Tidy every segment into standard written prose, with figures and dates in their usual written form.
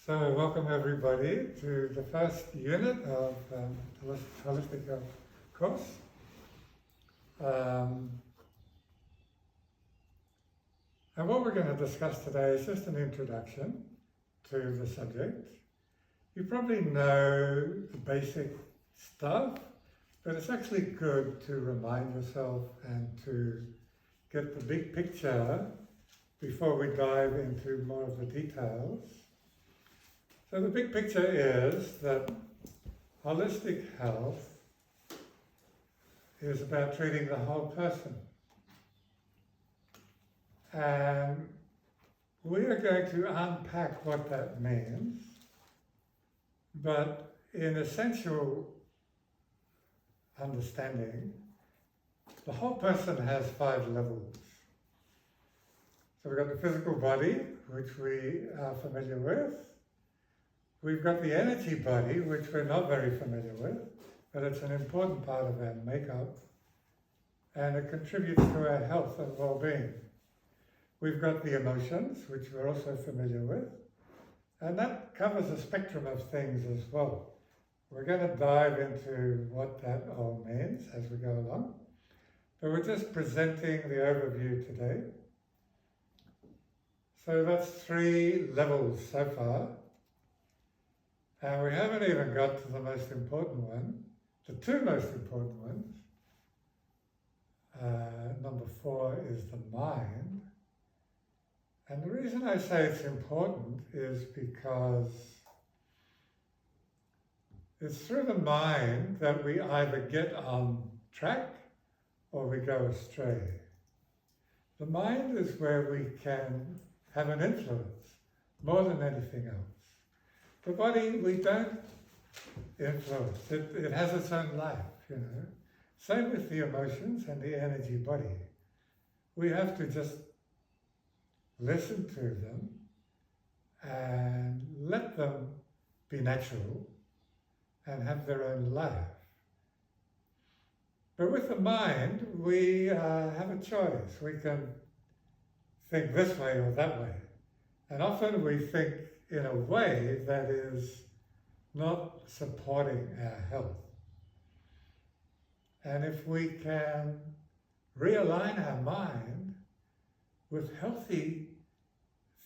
So welcome everybody to the first unit of Holistic Health course. And what we're going to discuss today is just an introduction to the subject. You probably know the basic stuff, but it's actually good to remind yourself and to get the big picture before we dive into more of the details. So the big picture is that holistic health is about treating the whole person. And we are going to unpack what that means, but in essential understanding, the whole person has 5 levels. So we've got the physical body, which we are familiar with. We've got the energy body, which we're not very familiar with, but it's an important part of our makeup, and it contributes to our health and well-being. We've got the emotions, which we're also familiar with, and that covers a spectrum of things as well. We're going to dive into what that all means as we go along, but we're just presenting the overview today. So that's 3 levels so far. And we haven't even got to the most important one, the 2 most important ones. Number 4 is the mind. And the reason I say it's important is because it's through the mind that we either get on track or we go astray. The mind is where we can have an influence more than anything else. The body, we don't influence. It has its own life, you know. Same with the emotions and the energy body. We have to just listen to them and let them be natural and have their own life. But with the mind, we have a choice. We can think this way or that way. And often we think in a way that is not supporting our health. And if we can realign our mind with healthy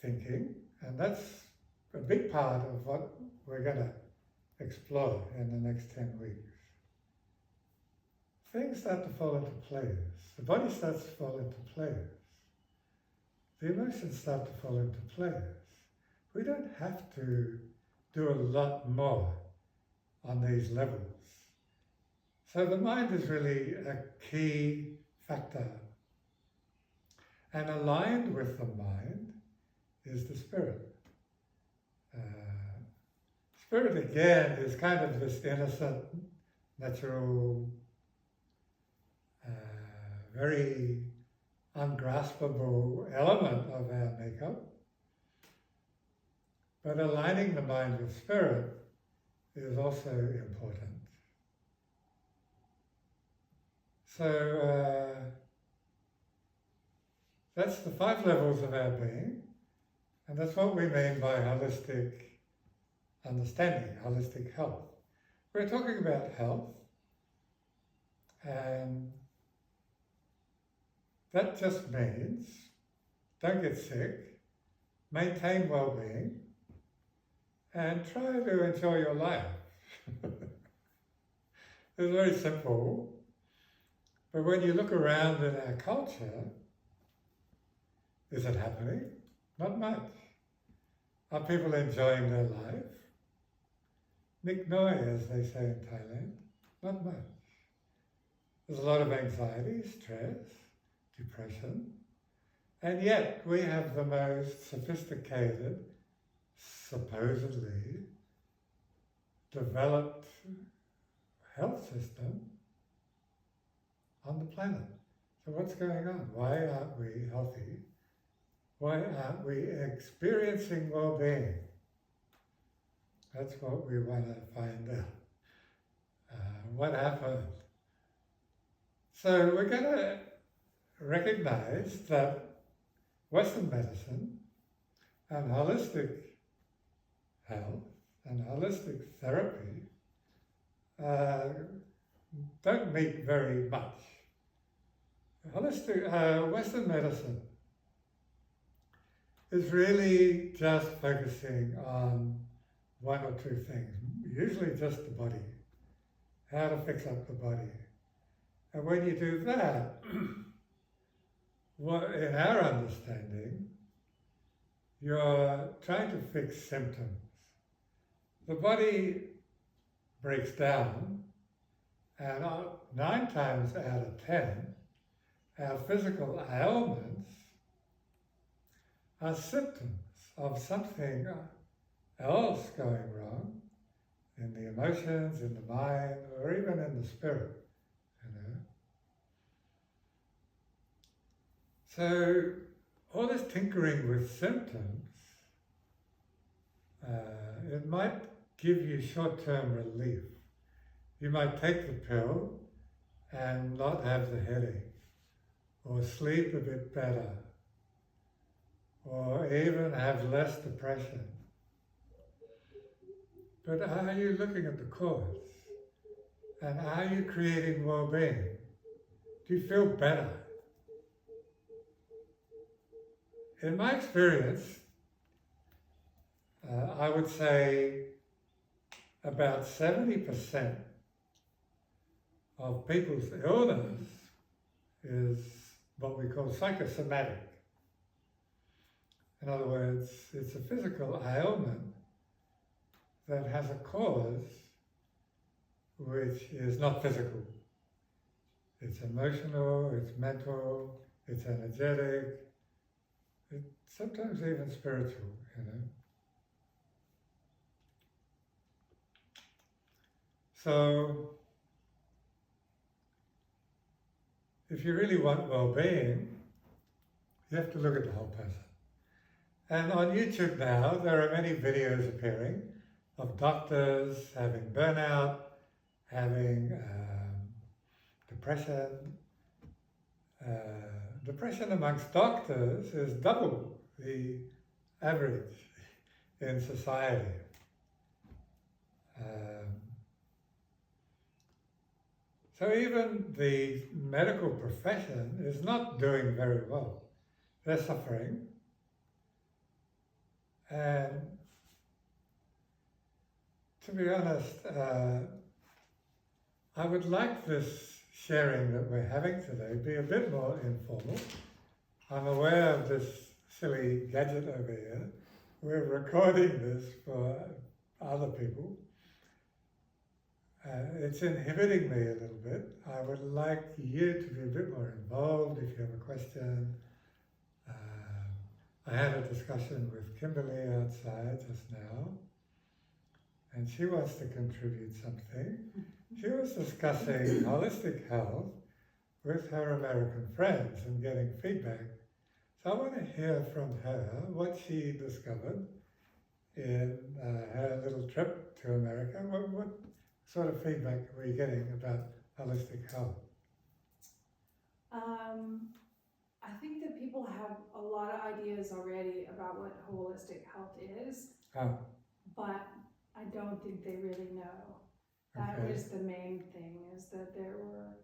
thinking, and that's a big part of what we're going to explore in the next 10 weeks, things start to fall into place. The body starts to fall into place. The emotions start to fall into place. We don't have to do a lot more on these levels. So the mind is really a key factor. And aligned with the mind is the spirit. Spirit, again, is kind of this innocent, natural, very ungraspable element of our makeup. But aligning the mind with spirit is also important. So that's the 5 levels of our being, and that's what we mean by holistic understanding, holistic health. We're talking about health, and that just means don't get sick, maintain well-being, and try to enjoy your life. It's very simple, but when you look around in our culture, is it happening? Not much. Are people enjoying their life? Nik noi, as they say in Thailand, not much. There's a lot of anxiety, stress, depression, and yet we have the most sophisticated, supposedly developed health system on the planet. So what's going on? Why aren't we healthy? Why aren't we experiencing well-being? That's what we want to find out. What happened? So we're going to recognize that Western medicine and holistic health and holistic therapy don't meet very much. Western medicine is really just focusing on one or two things, usually just the body, how to fix up the body. And when you do that, in our understanding, you're trying to fix symptoms. The body breaks down, and 9 times out of 10, our physical ailments are symptoms of something else going wrong in the emotions, in the mind, or even in the spirit, So all this tinkering with symptoms, it might give you short-term relief. You might take the pill and not have the headache, or sleep a bit better, or even have less depression. But are you looking at the cause? And are you creating well-being? Do you feel better? In my experience, I would say about 70% of people's illness is what we call psycho-somatic. In other words, it's a physical ailment that has a cause which is not physical. It's emotional, it's mental, it's energetic, it's sometimes even spiritual, So, if you really want well-being, you have to look at the whole person. And on YouTube now, there are many videos appearing of doctors having burnout, having depression. Depression amongst doctors is double the average in society. So even the medical profession is not doing very well. They're suffering. And to be honest, I would like this sharing that we're having today be a bit more informal. I'm aware of this silly gadget over here. We're recording this for other people. It's inhibiting me a little bit. I would like you to be a bit more involved if you have a question. I had a discussion with Kimberly outside just now, and she wants to contribute something. She was discussing holistic health with her American friends and getting feedback. So I want to hear from her what she discovered in her little trip to America. What sort of feedback were you getting about holistic health? I think that people have a lot of ideas already about what holistic health is, but I don't think they really know. That was the main thing, is that there were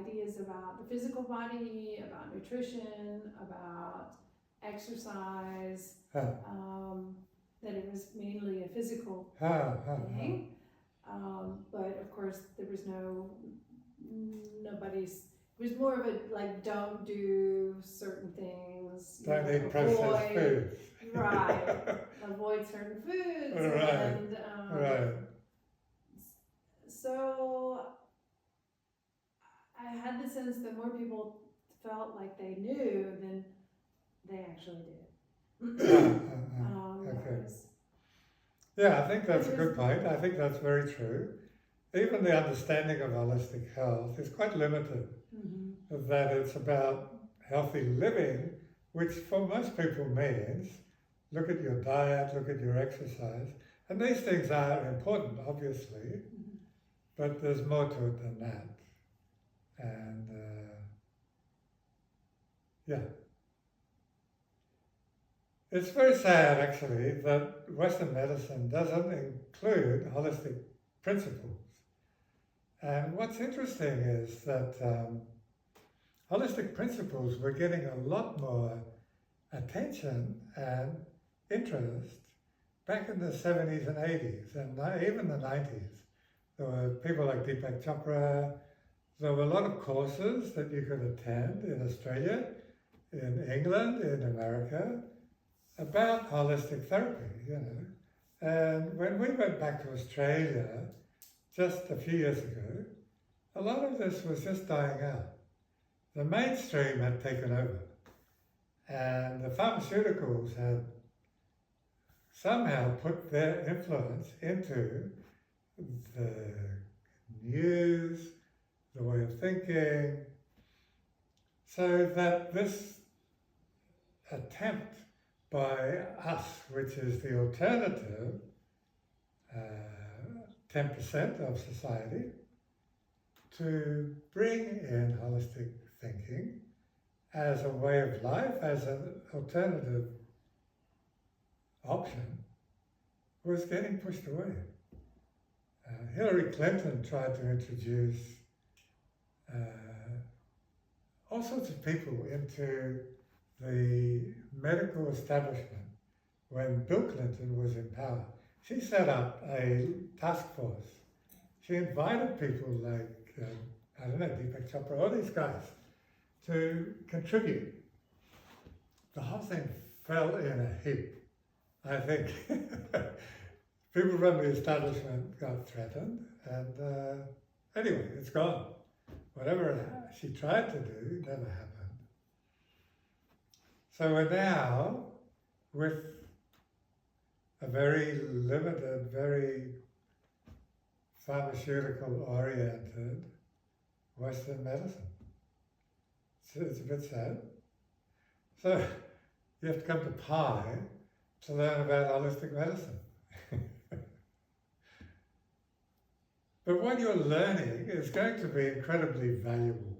ideas about the physical body, about nutrition, about exercise, that it was mainly a physical thing. But of course there was it was more of a, like, don't do certain things. Don't eat processed foods. Right. Avoid certain foods. Right. And so I had the sense that more people felt like they knew than they actually did. Okay. Yeah, I think that's a good point. I think that's very true. Even the understanding of holistic health is quite limited. That it's about healthy living, which for most people means look at your diet, look at your exercise. And these things are important, obviously, but there's more to it than that. And It's very sad, actually, that Western medicine doesn't include holistic principles. And what's interesting is that holistic principles were getting a lot more attention and interest back in the 70s and 80s, and even the 90s. There were people like Deepak Chopra. There were a lot of courses that you could attend in Australia, in England, in America, about holistic therapy, you know. And when we went back to Australia just a few years ago, a lot of this was just dying out. The mainstream had taken over, and the pharmaceuticals had somehow put their influence into the news, the way of thinking, so that this attempt by us, which is the alternative 10% of society, to bring in holistic thinking as a way of life, as an alternative option, was getting pushed away. Hillary Clinton tried to introduce all sorts of people into the medical establishment when Bill Clinton was in power. She set up a task force. She invited people like, I don't know, Deepak Chopra, all these guys, to contribute. The whole thing fell in a heap. I think people from the establishment got threatened, and anyway, it's gone. Whatever she tried to do never happened. So we're now with a very limited, very pharmaceutical-oriented Western medicine. It's a bit sad. So you have to come to Pi to learn about holistic medicine. But what you're learning is going to be incredibly valuable.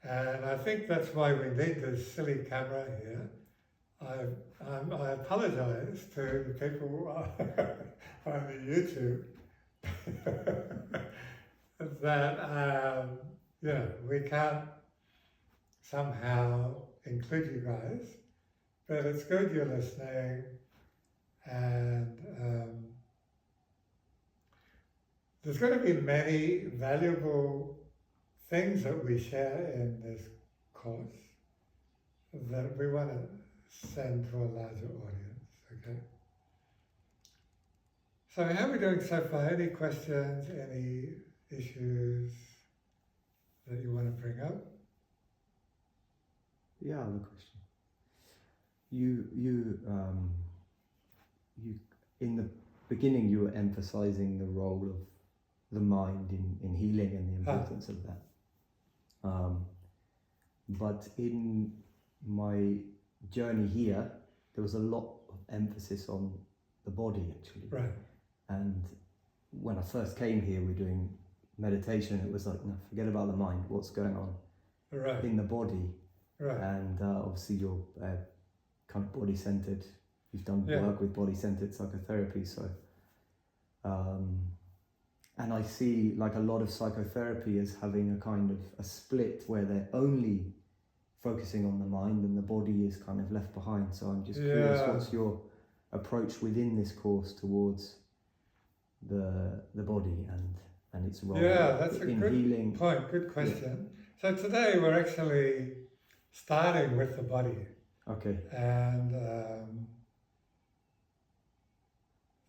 And I think that's why we need this silly camera here. I apologize to the people on the YouTube that you know, we can't somehow include you guys, but it's good you're listening, and there's going to be many valuable things that we share in this course that we want to send to a larger audience, okay? So how are we doing so far? Any questions, any issues that you want to bring up? Yeah, I have a question. You in the beginning you were emphasizing the role of the mind in healing and the importance of that. But in my journey here, there was a lot of emphasis on the body, actually. Right. And when I first came here, we're doing meditation. It was like, no, forget about the mind. What's going on in the body? Right. And obviously, you're kind of body-centered. You've done work with body-centered psychotherapy, so. And I see like a lot of psychotherapy as having a kind of a split where they're only focusing on the mind and the body is kind of left behind. So I'm just curious, what's your approach within this course towards the body and its role that's a in good healing? point, good question. So today we're actually starting with the body. Okay. And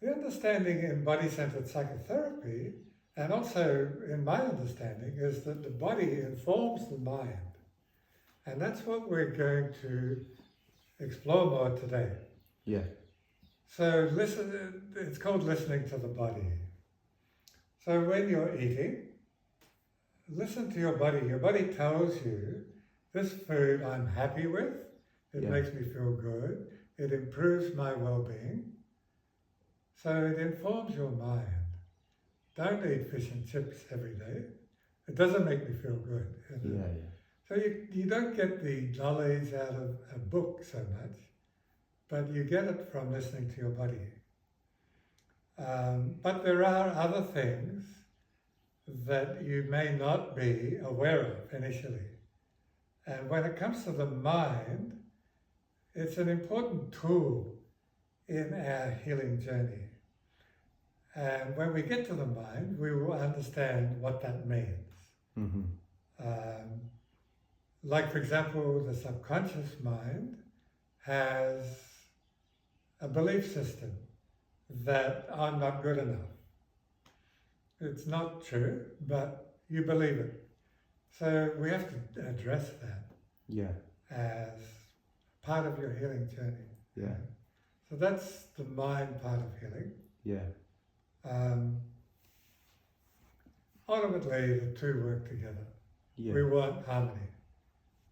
the understanding in body-centered psychotherapy, and also in my understanding, is that the body informs the mind. And that's what we're going to explore more today. Yeah. So it's called listening to the body. So when you're eating, listen to your body. Your body tells you, this food I'm happy with, it makes me feel good, it improves my well-being. So it informs your mind. Don't eat fish and chips every day. It doesn't make me feel good. You know? So you don't get the knowledge out of a book so much, but you get it from listening to your body. But there are other things that you may not be aware of initially. And when it comes to the mind, it's an important tool in our healing journey. And when we get to the mind, we will understand what that means. Mm-hmm. Like, for example, the subconscious mind has a belief system that I'm not good enough. It's not true, but you believe it. So we have to address that as part of your healing journey. Yeah. So that's the mind part of healing. Yeah. Ultimately, the two work together. Yeah. We want harmony.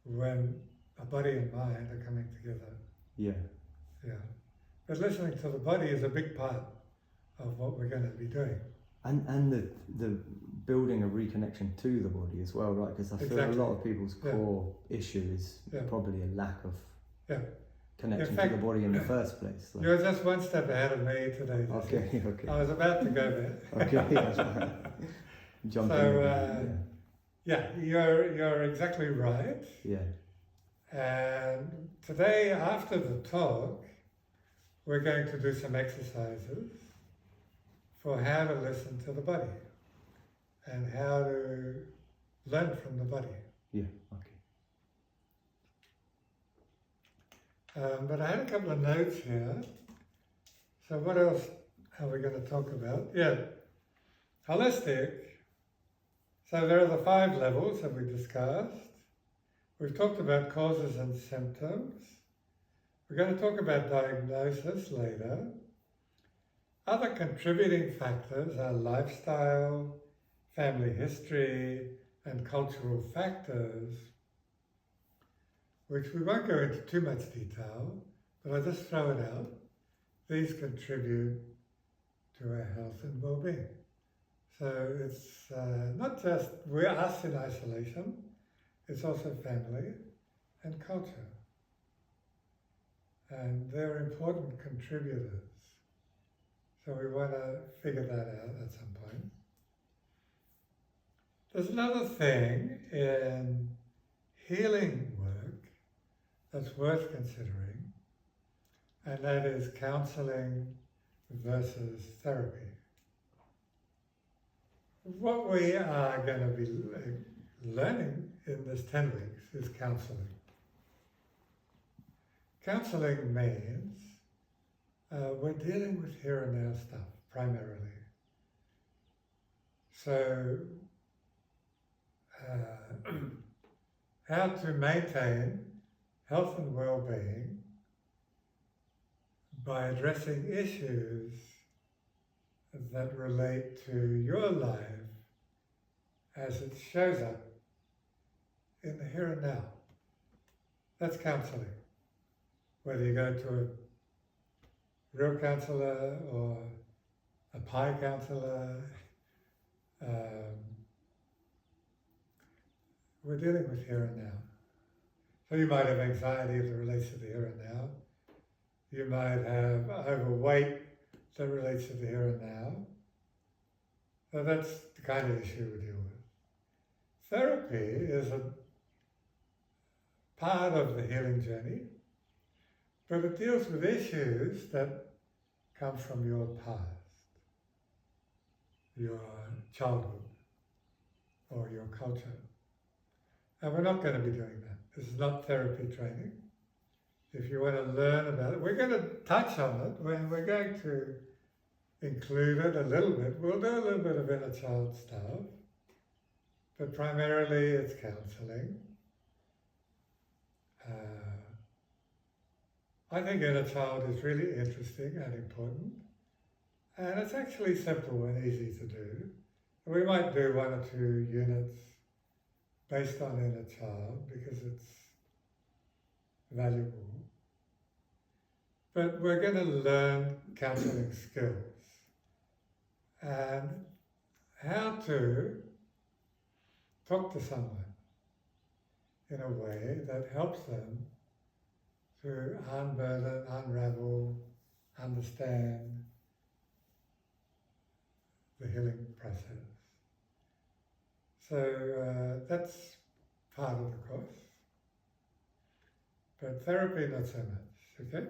When a body and mind are coming together. Yeah. Yeah. But listening to the body is a big part of what we're going to be doing. And the building a reconnection to the body as well, right? Because I feel a lot of people's core issue is probably a lack of connection to the body in the first place. Like, you're just one step ahead of me today. Okay. I was about to go there. Okay, that's right. Jump in. Yeah, you're exactly right. Yeah. And today, after the talk, we're going to do some exercises for how to listen to the body and how to learn from the body. Yeah, okay. But I had a couple of notes here. So what else are we going to talk about? Yeah, holistic. So there are the 5 levels that we discussed. We've talked about causes and symptoms. We're going to talk about diagnosis later. Other contributing factors are lifestyle, family history, and cultural factors, which we won't go into too much detail, but I'll just throw it out. These contribute to our health and well-being. So it's not just we're us in isolation, it's also family and culture. And they're important contributors. So we want to figure that out at some point. There's another thing in healing work that's worth considering, and that is counselling versus therapy. What we are going to be learning in this 10 weeks is counselling. Counselling means we're dealing with here and now stuff, primarily. So, how to maintain health and well-being by addressing issues that relate to your life as it shows up in the here and now. That's counselling. Whether you go to a real counsellor or a pie counsellor, we're dealing with here and now. So you might have anxiety that relates to the here and now. You might have overweight that relates to the here and now. So that's the kind of issue we deal with. Therapy is a part of the healing journey, but it deals with issues that come from your past, your childhood, or your culture. And we're not going to be doing that. This is not therapy training. If you want to learn about it, we're going to touch on it when we're going to include it a little bit. We'll do a little bit of inner child stuff, but primarily it's counselling. I think inner child is really interesting and important, and it's actually simple and easy to do. We might do 1 or 2 units based on inner child because it's valuable. But we're going to learn counselling skills and how to talk to someone in a way that helps them to unburden, unravel, understand the healing process. So that's part of the course. But therapy, not so much, okay?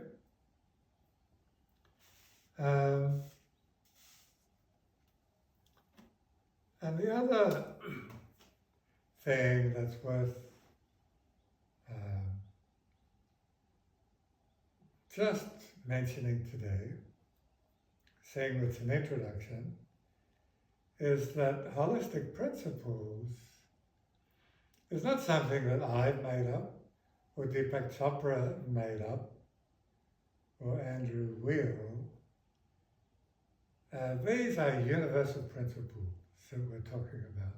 And the other thing that's worth just mentioning today, seeing it's an introduction, is that holistic principles is not something that I've made up, or Deepak Chopra made up, or Andrew Weil. These are universal principles that we're talking about.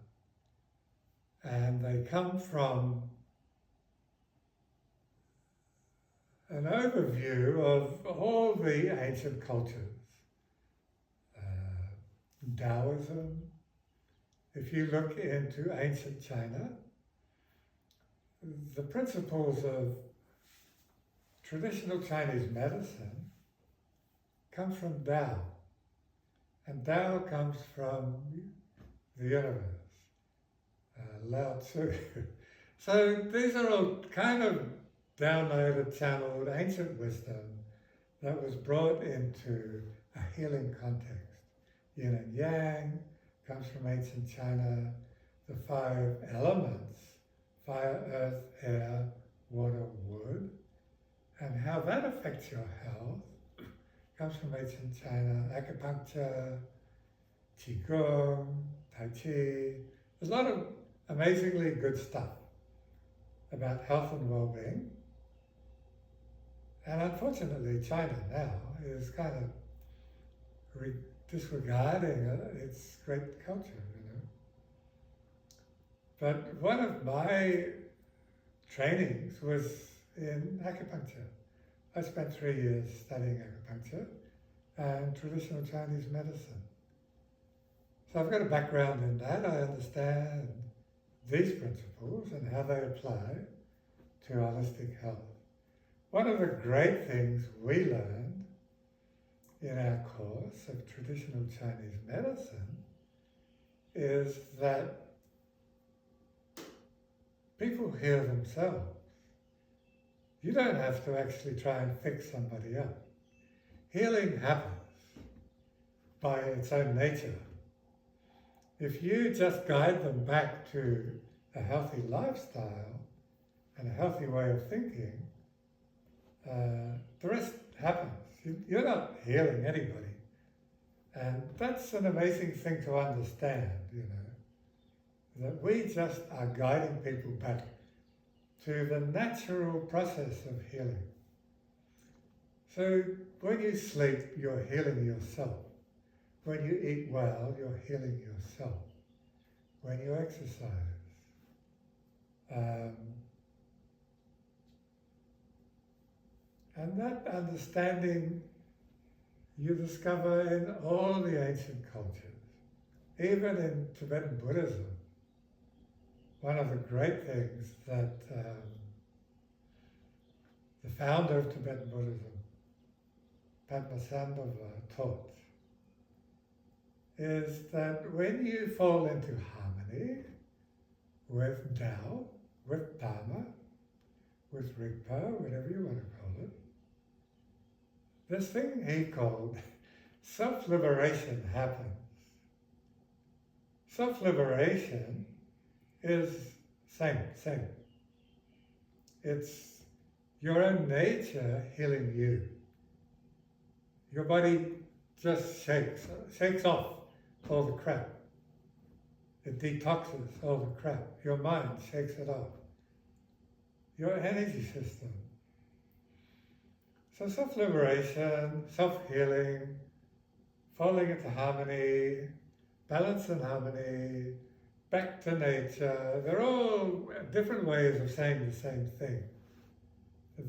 And they come from an overview of all the ancient cultures. Taoism, if you look into ancient China, the principles of traditional Chinese medicine come from Tao. And Tao comes from the universe, Lao Tzu. So these are all kind of downloaded, channeled, ancient wisdom that was brought into a healing context. Yin and Yang comes from ancient China, the 5 elements, fire, earth, air, water, wood, and how that affects your health comes from ancient China, acupuncture, qigong, tai chi. There's a lot of amazingly good stuff about health and well-being. And unfortunately, China now is kind of disregarding its great culture, you know. But one of my trainings was in acupuncture. I spent 3 years studying acupuncture and traditional Chinese medicine. So I've got a background in that. I understand these principles and how they apply to holistic health. One of the great things we learned in our course of traditional Chinese medicine is that people heal themselves. You don't have to actually try and fix somebody up. Healing happens by its own nature. If you just guide them back to a healthy lifestyle and a healthy way of thinking, the rest happens. You're not healing anybody. And that's an amazing thing to understand, you know, that we just are guiding people back to the natural process of healing. So when you sleep, you're healing yourself. When you eat well, you're healing yourself. When you exercise. And that understanding you discover in all the ancient cultures, even in Tibetan Buddhism. One of the great things that the founder of Tibetan Buddhism, Padmasambhava, taught is that when you fall into harmony with Tao, with Dharma, with Rigpa, whatever you want to call it, this thing he called self-liberation happens. Self-liberation is same. It's your own nature healing you. Your body just shakes off all the crap. It detoxes all the crap. Your mind shakes it off. Your energy system. So self-liberation, self-healing, falling into harmony, balance and harmony, back to nature, they're all different ways of saying the same thing.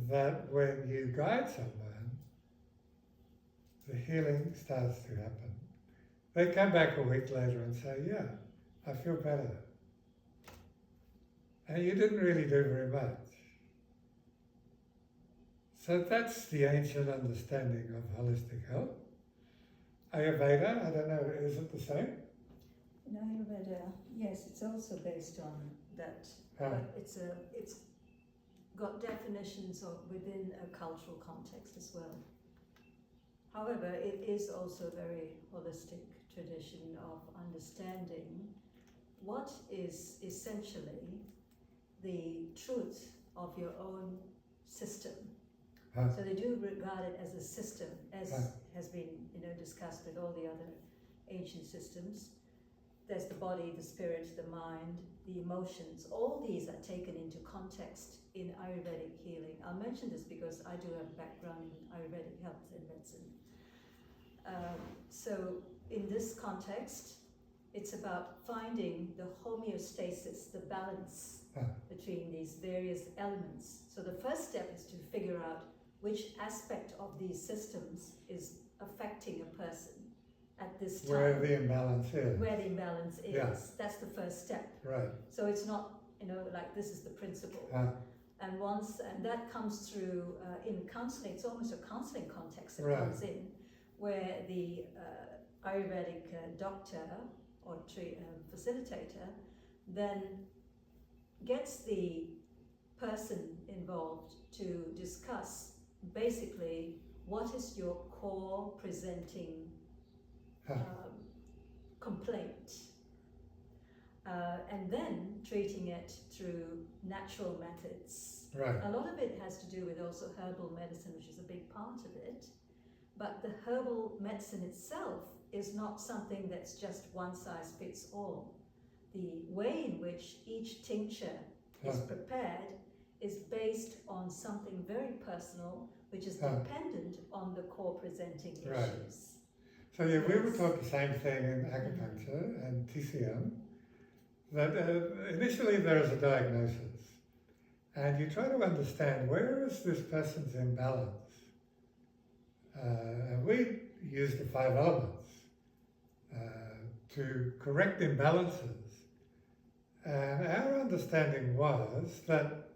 That when you guide someone, the healing starts to happen. They come back a week later and say, yeah, I feel better. And you didn't really do very much. So that's the ancient understanding of holistic health. Ayurveda, I don't know, is it the same? In Ayurveda, yes, it's also based on that, but it's got definitions of within a cultural context as well. However, it is also a very holistic tradition of understanding what is essentially the truth of your own system. So they do regard it as a system, as has been discussed with all the other ancient systems. There's the body, the spirit, the mind, the emotions. All these are taken into context in Ayurvedic healing. I'll mention this because I do have a background in Ayurvedic health and medicine. So in this context, it's about finding the homeostasis, the balance between these various elements. So the first step is to figure out which aspect of these systems is affecting a person at this time. Where the imbalance is. Where the imbalance is. Yeah. That's the first step. Right. So it's not, like this is the principle. And that comes through in counselling. It's almost a counselling context that comes in, where the Ayurvedic doctor or facilitator then gets the person involved to discuss basically what is your core presenting complaint, and then treating it through natural methods. Right. A lot of it has to do with also herbal medicine, which is a big part of it, but the herbal medicine itself is not something that's just one size fits all. The way in which each tincture is prepared is based on something very personal, which is dependent on the core presenting issues. So yeah, we were taught the same thing in acupuncture and TCM, that initially there is a diagnosis, and you try to understand where is this person's imbalance. And we use the 5 elements to correct imbalances. And our understanding was that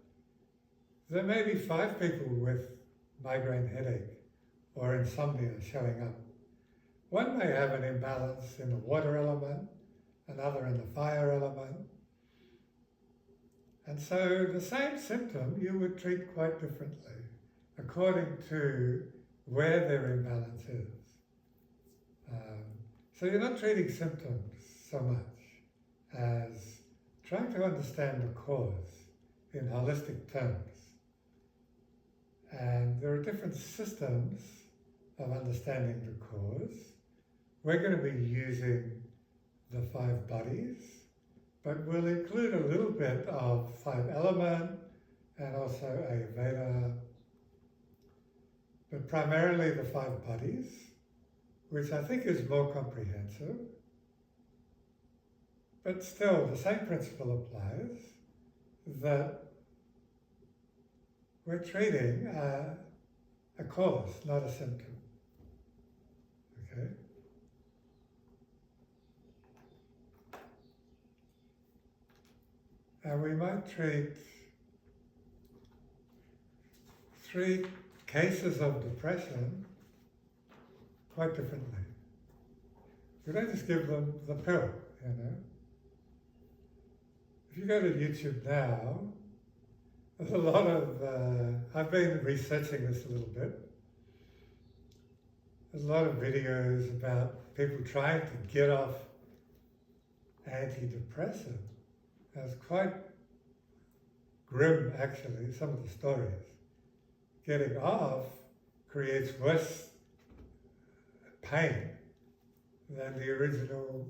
there may be 5 people with migraine headache or insomnia showing up. One may have an imbalance in the water element, another in the fire element. And so the same symptom you would treat quite differently according to where their imbalance is. So you're not treating symptoms so much as trying to understand the cause in holistic terms. And there are different systems of understanding the cause. We're going to be using the 5 bodies, but we'll include a little bit of 5 element and also Ayurveda, but primarily the 5 bodies, which I think is more comprehensive. But still, the same principle applies, that we're treating a cause, not a symptom. Okay? And we might treat 3 cases of depression quite differently. We don't just give them the pill, If you go to YouTube now, there's a lot of, I've been researching this a little bit. There's a lot of videos about people trying to get off antidepressant. It's quite grim, actually, some of the stories. Getting off creates worse pain than the original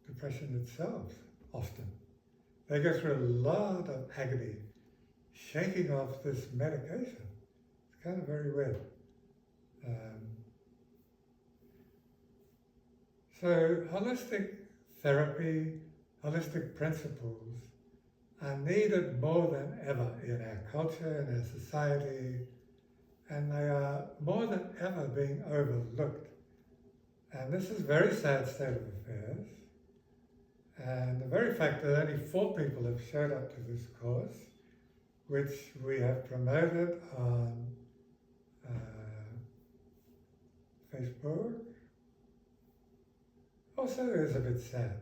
depression itself, often. They go through a lot of agony, shaking off this medication. It's kind of very weird. So holistic therapy, holistic principles are needed more than ever in our culture, in our society, and they are more than ever being overlooked. And this is a very sad state of affairs. And the very fact that only 4 people have showed up to this course, which we have promoted on Facebook also is a bit sad,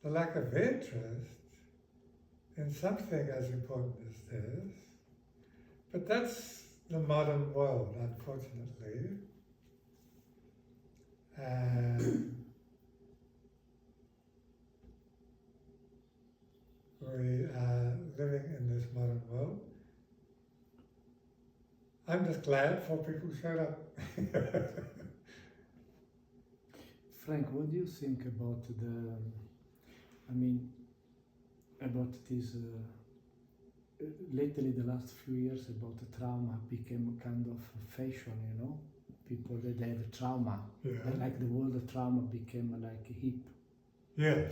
The lack of interest in something as important as this. But that's the modern world, unfortunately. And we are living in this modern world. I'm just glad 4 people showed up. Frank, what do you think about about this, lately the last few years about the trauma became a kind of a fashion, people that have trauma, like the word trauma became like hip. Yes.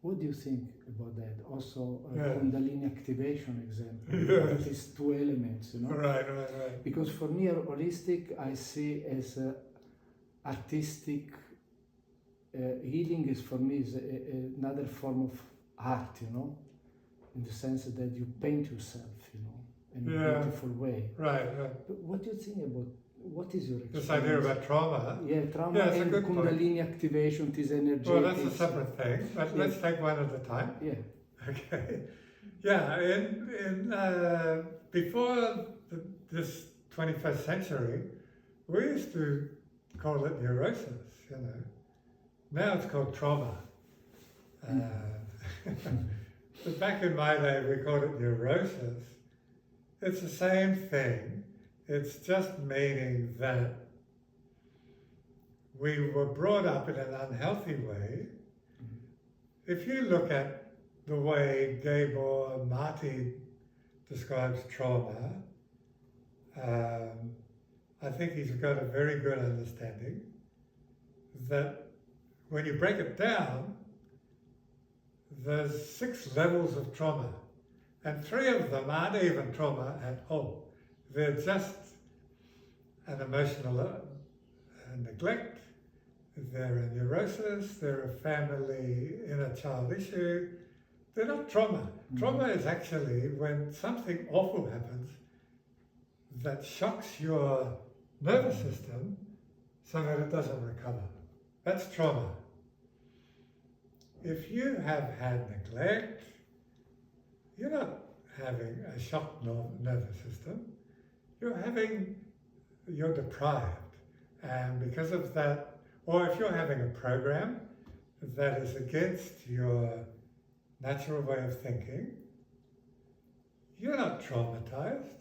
What do you think about that? Also, Yeah. Kundalini activation example. Yes. These 2 elements, Right. Because for me, holistic I see as artistic. Healing is for me is another form of art, in the sense that you paint yourself, in a beautiful way. Right. But what do you think about? What is your experience? This idea about trauma. Yeah, trauma Yeah, it's a and good point. Kundalini activation, this energy. Well, that's a separate thing, but Yeah. let's take one at a time. Yeah. Okay. Yeah, before this 21st century, we used to call it neurosis, Now it's called trauma. But back in my day, we called it neurosis. It's the same thing. It's just meaning that we were brought up in an unhealthy way. If you look at the way Gabor Mate describes trauma, I think he's got a very good understanding that when you break it down, there's 6 levels of trauma, and 3 of them aren't even trauma at all. They're just an emotional neglect, they're a neurosis, they're a family inner child issue. They're not trauma. Trauma is actually when something awful happens that shocks your nervous system so that it doesn't recover. That's trauma. If you have had neglect, you're not having a shocked nervous system. You're deprived. And because of that, or if you're having a program that is against your natural way of thinking, you're not traumatized.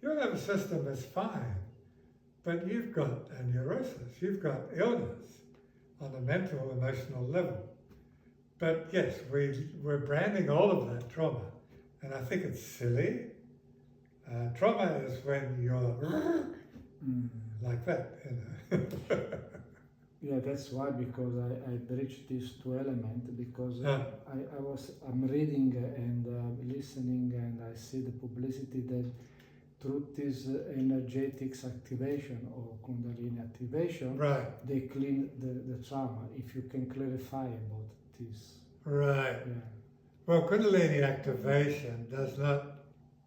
Your nervous system is fine, but you've got a neurosis, you've got illness on a mental, emotional level. But yes, we're branding all of that trauma, and I think it's silly. Trauma is when you're like that, Yeah, that's why, because I bridged these 2 elements, because I'm reading and listening, and I see the publicity that through this energetics activation or Kundalini activation, right. they clean the trauma. If you can clarify about this. Right. Yeah. Well, Kundalini activation does not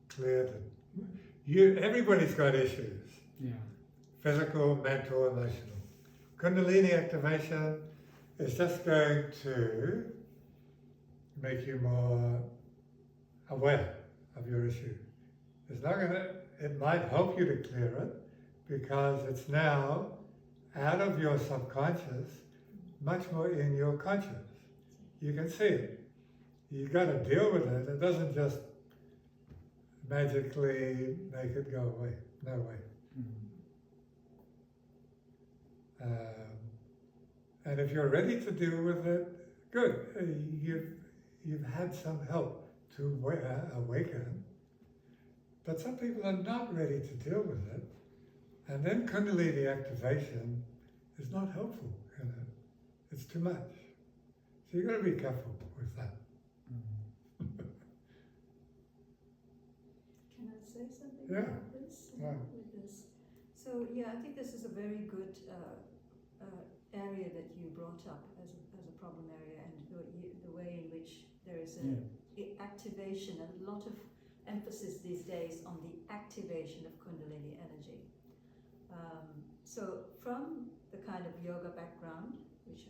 clear everybody's got issues. Yeah. Physical, mental, emotional. Kundalini activation is just going to make you more aware of your issue. It might help you to clear it because it's now out of your subconscious, much more in your conscious. You can see it. You got to deal with it. It doesn't just magically make it go away. No way. And if you're ready to deal with it, good. You've had some help to awaken. But some people are not ready to deal with it. And then Kundalini activation is not helpful. It's too much. So you've got to be careful with that. Can I say something Yeah. about this? Yeah. With this? So yeah, I think this is a very good area that you brought up as a problem area, and the way in which there is activation, and a lot of emphasis these days on the activation of Kundalini energy. from the kind of yoga background, which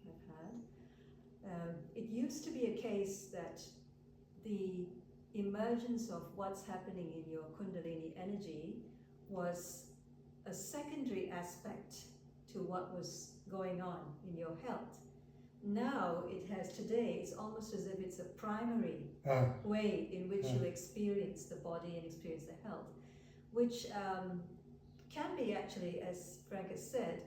I've had, it used to be a case that the emergence of what's happening in your Kundalini energy was a secondary aspect to what was going on in your health. Now today, it's almost as if it's a primary way in which you experience the body and experience the health, which can be actually, as Frank has said,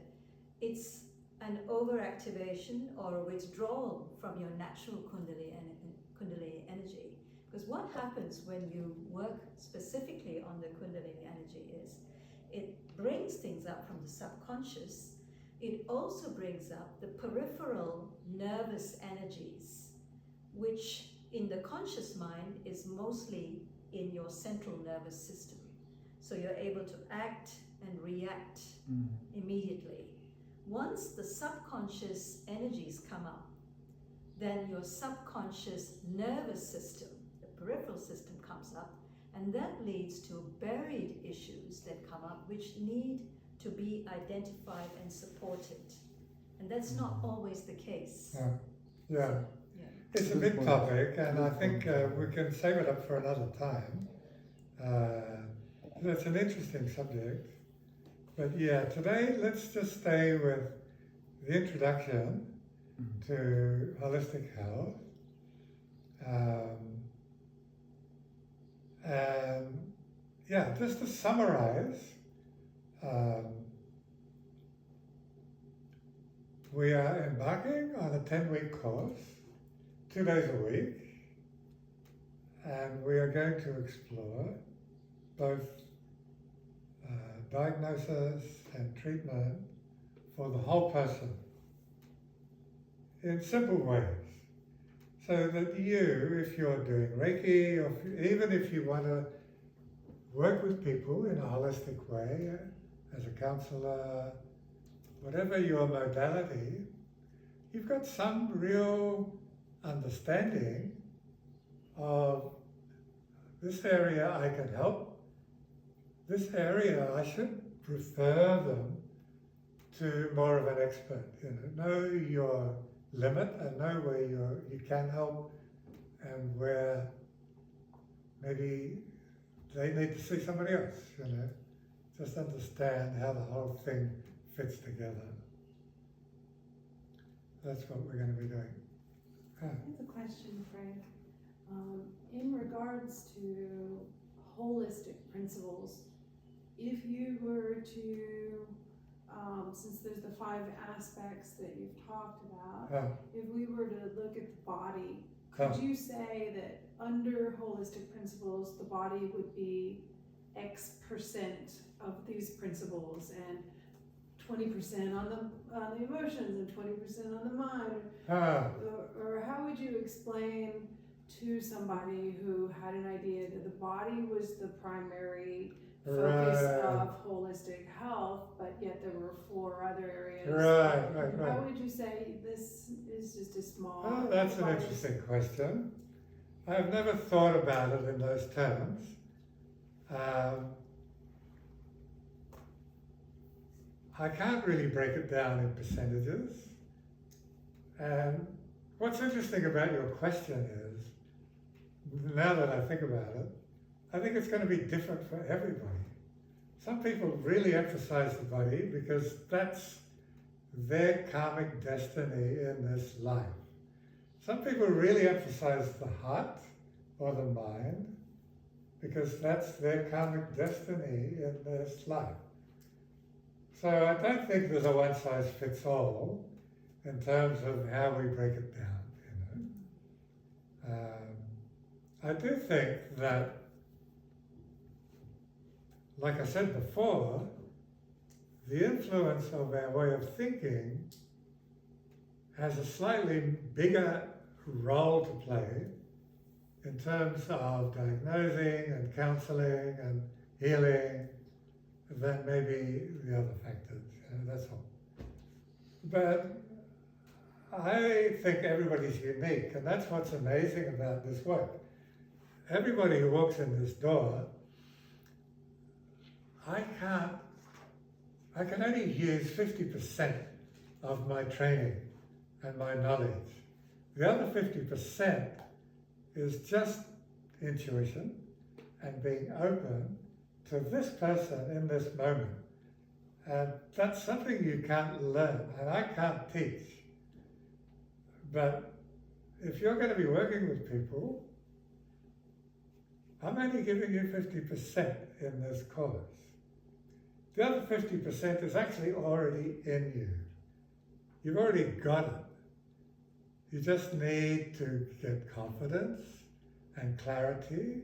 it's an overactivation or a withdrawal from your natural Kundalini energy. Because what happens when you work specifically on the Kundalini energy is it brings things up from the subconscious. It also brings up the peripheral nervous energies, which in the conscious mind is mostly in your central nervous system. So you're able to act and react immediately. Once the subconscious energies come up, then your subconscious nervous system, the peripheral system, comes up, and that leads to buried issues that come up which need to be identified and supported. And that's not always the case. Yeah. It's a big topic, and I think we can save it up for another time. It's an interesting subject. But yeah, today let's just stay with the introduction to holistic health. And yeah, just to summarize, we are embarking on a 10-week course, 2 days a week, and we are going to explore both diagnosis and treatment for the whole person in simple ways. So that you, if you're doing Reiki, or even if you want to work with people in a holistic way, as a counselor, whatever your modality, you've got some real understanding of this area I can help, this area I should refer them to more of an expert. Know your limit and know where you can help and where maybe they need to see somebody else, Just understand how the whole thing fits together. That's what we're going to be doing. I have a question, Frank. In regards to holistic principles, if you were to, since there's the 5 aspects that you've talked about, if we were to look at the body, could you say that under holistic principles, the body would be X% of these principles and 20% on the emotions and 20% on the mind? Or how would you explain to somebody who had an idea that the body was the primary focus of holistic health, but yet there were 4 other areas? Right. How would you say this is just a small... Oh, that's an interesting question. I've never thought about it in those terms. I can't really break it down in percentages. And what's interesting about your question is, now that I think about it, I think it's going to be different for everybody. Some people really emphasize the body because that's their karmic destiny in this life. Some people really emphasize the heart or the mind because that's their karmic destiny in this life. So I don't think there's a one-size-fits-all in terms of how we break it down, I do think that, like I said before, the influence of our way of thinking has a slightly bigger role to play in terms of diagnosing and counselling and healing than maybe the other factors. That's all. But I think everybody's unique, and that's what's amazing about this work. Everybody who walks in this door, I can't I can only use 50% of my training and my knowledge. The other 50% is just intuition and being open to this person in this moment. And that's something you can't learn, and I can't teach. But if you're going to be working with people, I'm only giving you 50% in this course. The other 50% is actually already in you. You've already got it. You just need to get confidence and clarity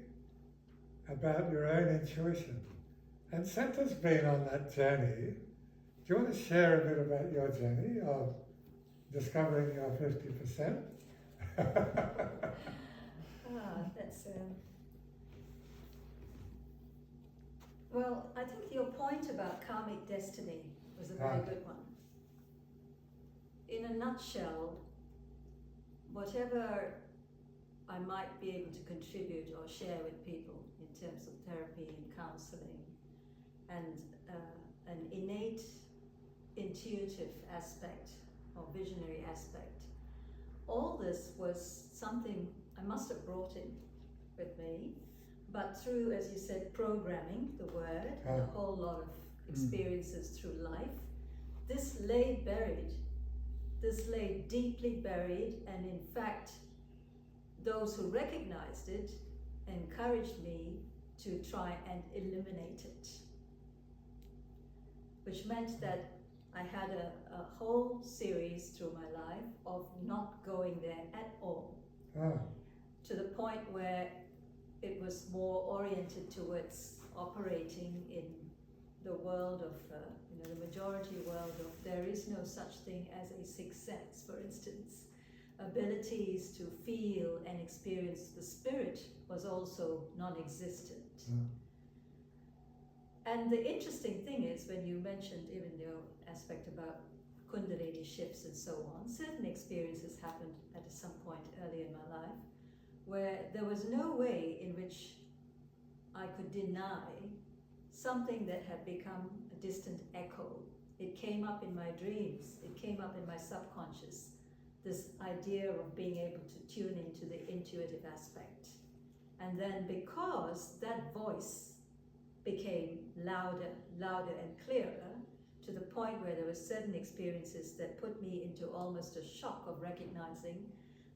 about your own intuition. And Santa's been on that journey. Do you want to share a bit about your journey of discovering your 50%? That's well, I think your point about karmic destiny was a very good one. In a nutshell, whatever I might be able to contribute or share with people in terms of therapy and counselling and an innate intuitive aspect or visionary aspect, all this was something I must have brought in with me, but through, as you said, programming, the word, and a whole lot of experiences through life, this lay buried, this lay deeply buried, and in fact, those who recognized it encouraged me to try and eliminate it, which meant that I had a whole series through my life of not going there at all, to the point where it was more oriented towards operating in the world of, the majority world of there is no such thing as a sixth sense, for instance. Abilities to feel and experience the spirit was also non-existent. And the interesting thing is, when you mentioned even your aspect about Kundalini shifts and so on, certain experiences happened at some point early in my life where there was no way in which I could deny something that had become a distant echo. It came up in my dreams, it came up in my subconscious, this idea of being able to tune into the intuitive aspect. And then because that voice became louder and clearer, to the point where there were certain experiences that put me into almost a shock of recognizing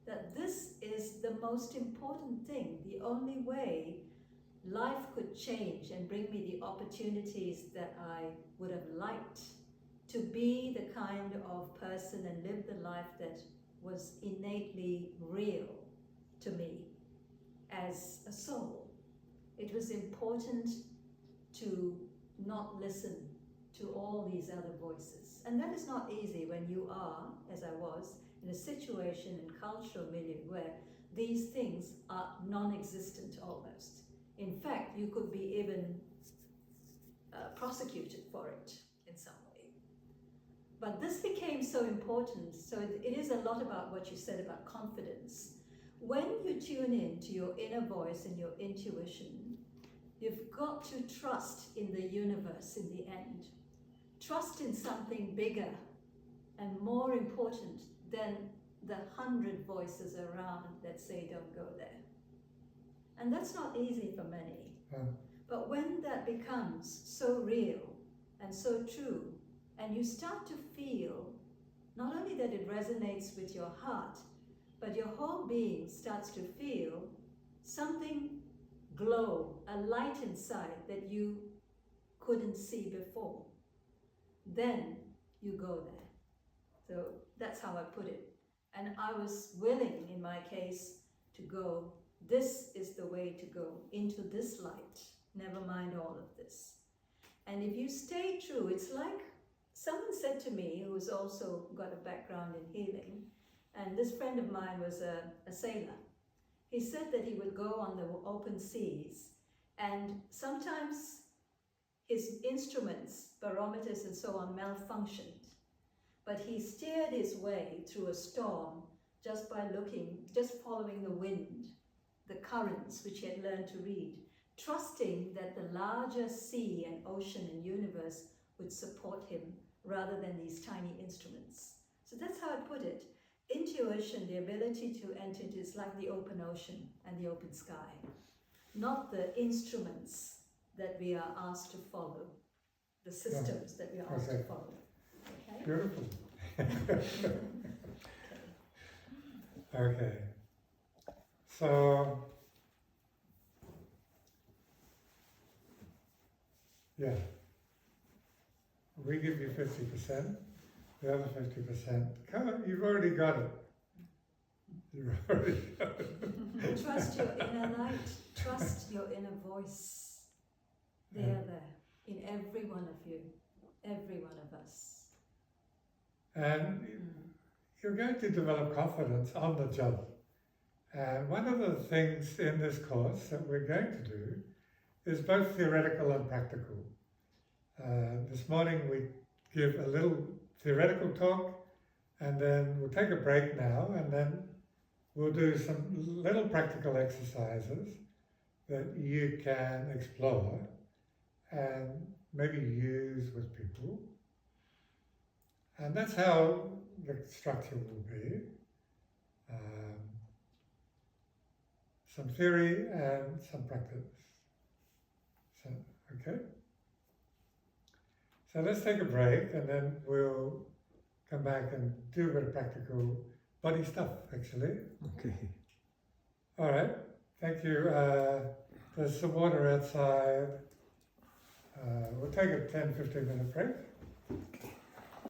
that this is the most important thing, the only way life could change and bring me the opportunities that I would have liked to be the kind of person and live the life that was innately real to me as a soul. It was important to not listen to all these other voices. And that is not easy when you are, as I was, in a situation and cultural milieu where these things are non-existent almost. In fact, you could be even prosecuted for it in some way. But this became so important, so it is a lot about what you said about confidence. When you tune in to your inner voice and your intuition, you've got to trust in the universe in the end. Trust in something bigger and more important than the 100 voices around that say don't go there. And that's not easy for many. But when that becomes so real and so true, and you start to feel not only that it resonates with your heart, but your whole being starts to feel something glow, a light inside that you couldn't see before, then you go there. So that's how I put it. And I was willing, in my case, to go, this is the way to go, into this light, never mind all of this. And if you stay true, it's like someone said to me, who's also got a background in healing, and this friend of mine was a sailor. He said that he would go on the open seas, and sometimes his instruments, barometers and so on, malfunctioned. But he steered his way through a storm just by just following the wind, the currents which he had learned to read, trusting that the larger sea and ocean and universe would support him rather than these tiny instruments. So that's how I put it. Intuition, the ability to enter into, is like the open ocean and the open sky, not the instruments that we are asked to follow, the systems that we are asked to follow. Okay? Beautiful. Okay. So, yeah. We give you 50%, the other 50%. Come on, you've already got it. You've already got it. Trust your inner light, trust your inner voice. They are there in every one of you, every one of us. And you're going to develop confidence on the job. And one of the things in this course that we're going to do is both theoretical and practical. This morning we give a little theoretical talk, and then we'll take a break now, and then we'll do some little practical exercises that you can explore and maybe use with people. And that's how the structure will be. Some theory and some practice. So, okay? So let's take a break, and then we'll come back and do a bit of practical body stuff, actually. Okay. All right, thank you. There's some water outside. We'll take a 10-15 minute break.